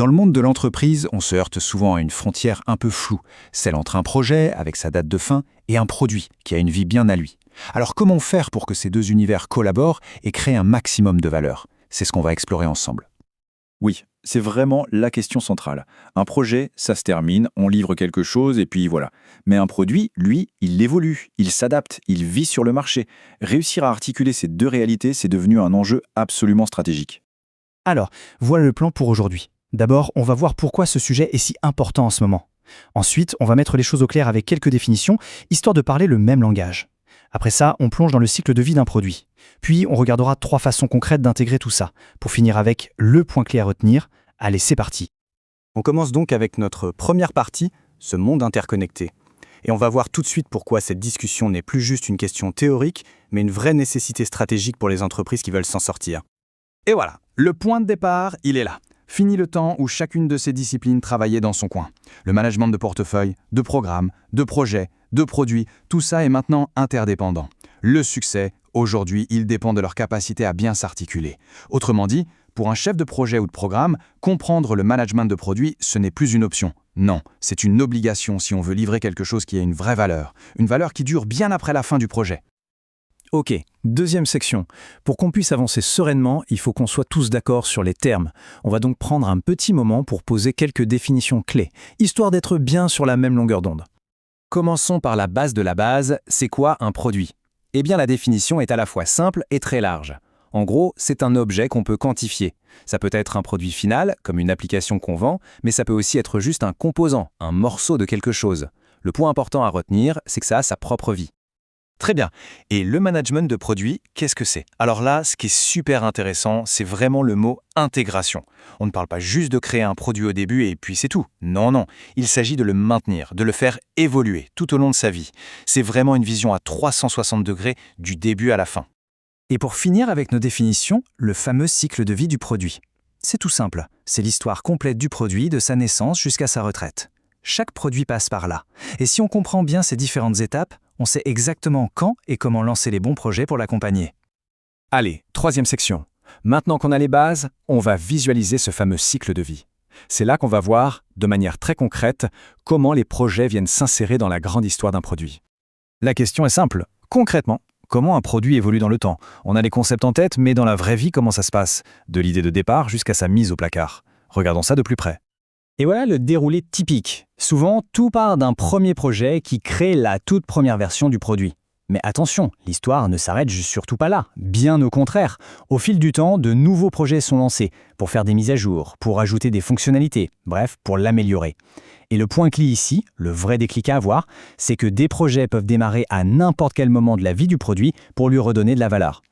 Dans le monde de l'entreprise, on se heurte souvent à une frontière un peu floue, celle entre un projet, avec sa date de fin, et un produit, qui a une vie bien à lui. Alors comment faire pour que ces deux univers collaborent et créent un maximum de valeur? C'est ce qu'on va explorer ensemble. Oui, c'est vraiment la question centrale. Un projet, ça se termine, on livre quelque chose et puis voilà. Mais un produit, lui, il évolue, il s'adapte, il vit sur le marché. Réussir à articuler ces deux réalités, c'est devenu un enjeu absolument stratégique. Alors, voilà le plan pour aujourd'hui. D'abord, on va voir pourquoi ce sujet est si important en ce moment. Ensuite, on va mettre les choses au clair avec quelques définitions, histoire de parler le même langage. Après ça, on plonge dans le cycle de vie d'un produit. Puis, on regardera 3 façons concrètes d'intégrer tout ça, pour finir avec le point clé à retenir. Allez, c'est parti. On commence donc avec notre première partie, ce monde interconnecté. Et on va voir tout de suite pourquoi cette discussion n'est plus juste une question théorique, mais une vraie nécessité stratégique pour les entreprises qui veulent s'en sortir. Et voilà, le point de départ, il est là. Fini le temps où chacune de ces disciplines travaillait dans son coin. Le management de portefeuille, de programmes, de projets, de produits, tout ça est maintenant interdépendant. Le succès, aujourd'hui, il dépend de leur capacité à bien s'articuler. Autrement dit, pour un chef de projet ou de programme, comprendre le management de produits, ce n'est plus une option. Non, c'est une obligation si on veut livrer quelque chose qui a une valeur qui dure bien après la fin du projet. Ok, deuxième section. Pour qu'on puisse avancer sereinement, il faut qu'on soit tous d'accord sur les termes. On va donc prendre un petit moment pour poser quelques définitions clés, histoire d'être bien sur la même longueur d'onde. Commençons par la base de la base, c'est quoi un produit? Eh bien la définition est à la fois simple et très large. En gros, c'est un objet qu'on peut quantifier. Ça peut être un produit final, comme une application qu'on vend, mais ça peut aussi être juste un composant, un morceau de quelque chose. Le point important à retenir, c'est que ça a sa propre vie. Très bien. Et le management de produits, qu'est-ce que c'est? Alors là, ce qui est super intéressant, c'est vraiment le mot intégration. On ne parle pas juste de créer un produit au début et puis c'est tout. Non, non. Il s'agit de le maintenir, de le faire évoluer tout au long de sa vie. C'est vraiment une vision à 360 degrés du début à la fin. Et pour finir avec nos définitions, le fameux cycle de vie du produit. C'est tout simple, c'est l'histoire complète du produit de sa naissance jusqu'à sa retraite. Chaque produit passe par là. Et si on comprend bien ces différentes étapes, on sait exactement quand et comment lancer les bons projets pour l'accompagner. Allez, troisième section. Maintenant qu'on a les bases, on va visualiser ce fameux cycle de vie. C'est là qu'on va voir, de manière très concrète, comment les projets viennent s'insérer dans la grande histoire d'un produit. La question est simple. Concrètement, comment un produit évolue dans le temps? On a les concepts en tête, mais dans la vraie vie, comment ça se passe? De l'idée de départ jusqu'à sa mise au placard. Regardons ça de plus près. Et voilà le déroulé typique. Souvent, tout part d'un premier projet qui crée la toute première version du produit. Mais attention, l'histoire ne s'arrête surtout pas là. Bien au contraire. Au fil du temps, de nouveaux projets sont lancés pour faire des mises à jour, pour ajouter des fonctionnalités, bref, pour l'améliorer. Et le point clé ici, le vrai déclic à avoir, c'est que des projets peuvent démarrer à n'importe quel moment de la vie du produit pour lui redonner de la valeur.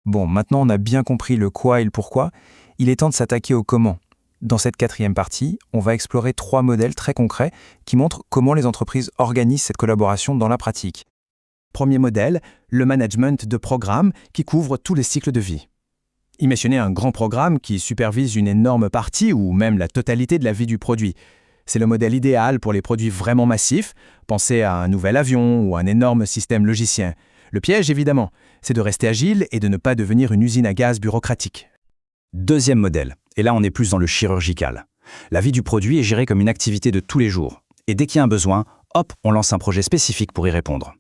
Bon, maintenant on a bien compris le quoi et le pourquoi, il est temps de s'attaquer au comment. Dans cette 4e partie, on va explorer 3 modèles très concrets qui montrent comment les entreprises organisent cette collaboration dans la pratique. Premier modèle, le management de programme qui couvre tous les cycles de vie. Imaginez un grand programme qui supervise une énorme partie ou même la totalité de la vie du produit. C'est le modèle idéal pour les produits vraiment massifs. Pensez à un nouvel avion ou un énorme système logicien. Le piège, évidemment, c'est de rester agile et de ne pas devenir une usine à gaz bureaucratique. Deuxième modèle, et là on est plus dans le chirurgical. La vie du produit est gérée comme une activité de tous les jours. Et dès qu'il y a un besoin, hop, on lance un projet spécifique pour y répondre.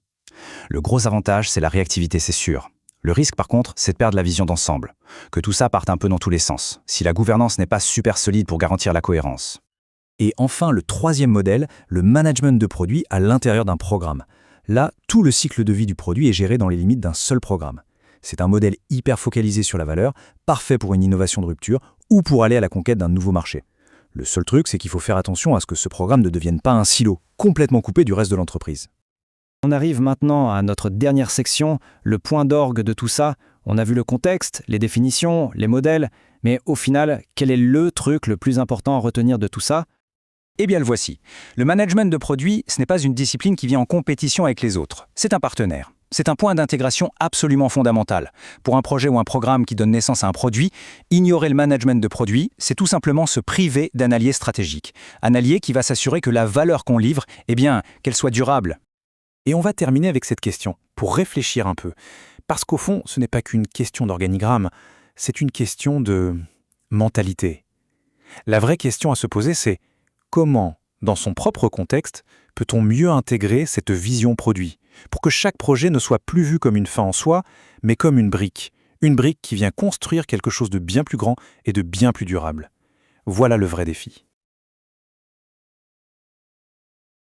Le gros avantage, c'est la réactivité, c'est sûr. Le risque, par contre, c'est de perdre la vision d'ensemble. Que tout ça parte un peu dans tous les sens, si la gouvernance n'est pas super solide pour garantir la cohérence. Et enfin, le 3e modèle, le management de produits à l'intérieur d'un programme. Là, tout le cycle de vie du produit est géré dans les limites d'un seul programme. C'est un modèle hyper focalisé sur la valeur, parfait pour une innovation de rupture ou pour aller à la conquête d'un nouveau marché. Le seul truc, c'est qu'il faut faire attention à ce que ce programme ne devienne pas un silo, complètement coupé du reste de l'entreprise. On arrive maintenant à notre dernière section, le point d'orgue de tout ça. On a vu le contexte, les définitions, les modèles, mais au final, quel est le truc le plus important à retenir de tout ça? Eh bien le voici. Le management de produits, ce n'est pas une discipline qui vient en compétition avec les autres. C'est un partenaire. C'est un point d'intégration absolument fondamental. Pour un projet ou un programme qui donne naissance à un produit, ignorer le management de produits, c'est tout simplement se priver d'un allié stratégique. Un allié qui va s'assurer que la valeur qu'on livre, eh bien, qu'elle soit durable. Et on va terminer avec cette question, pour réfléchir un peu. Parce qu'au fond, ce n'est pas qu'une question d'organigramme, c'est une question de mentalité. La vraie question à se poser, c'est comment, dans son propre contexte, peut-on mieux intégrer cette vision produit pour que chaque projet ne soit plus vu comme une fin en soi, mais comme une brique qui vient construire quelque chose de bien plus grand et de bien plus durable. Voilà le vrai défi.